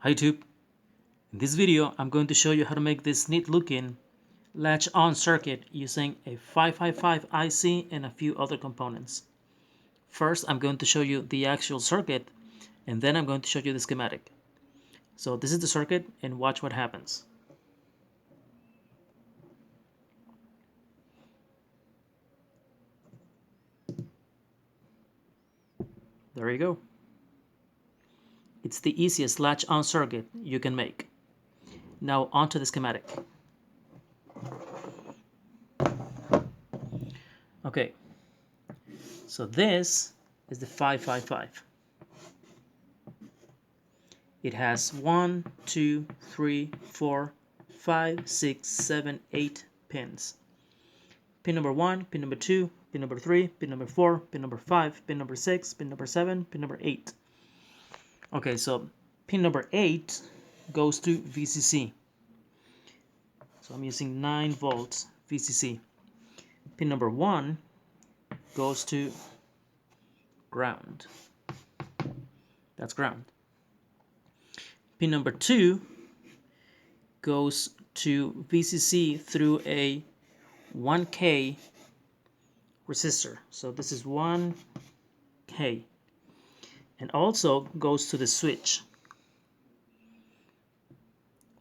Hi YouTube. In this video I'm going to show you how to make this neat looking latch on circuit using a 555 IC and a few other components. First I'm going to show you the actual circuit and then I'm going to show you the schematic. So this is the circuit and watch what happens. There you go. It's the easiest latch on circuit you can make. Now onto the schematic. Okay, so this is the 555. It has 1, 2, 3, 4, 5, 6, 7, 8 pins. Pin number 1, pin number 2, pin number 3, pin number 4, pin number 5, pin number 6, pin number 7, pin number 8. Okay, so pin number 8 goes to VCC. So I'm using 9 volts VCC. Pin number 1 goes to ground. That's ground. Pin number 2 goes to VCC through a 1K resistor. So this is 1K. And also goes to the switch,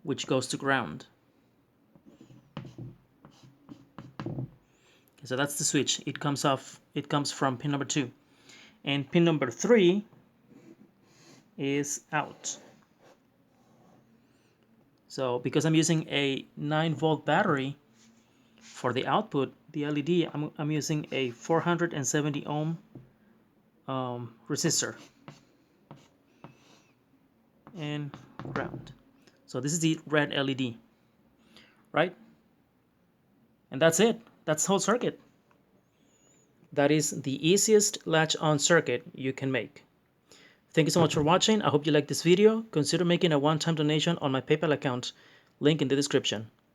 which goes to ground. Okay, so that's the switch. It comes from pin number 2. And pin number 3 is out. So because I'm using a 9-volt battery for the output, the LED, I'm using a 470 ohm resistor and ground. So this is the red LED, right? And that's it. That's the whole circuit. That is the easiest latch-on circuit you can make. Thank you so much for watching. I hope you liked this video. Consider making a one-time donation on my PayPal account, link in the description.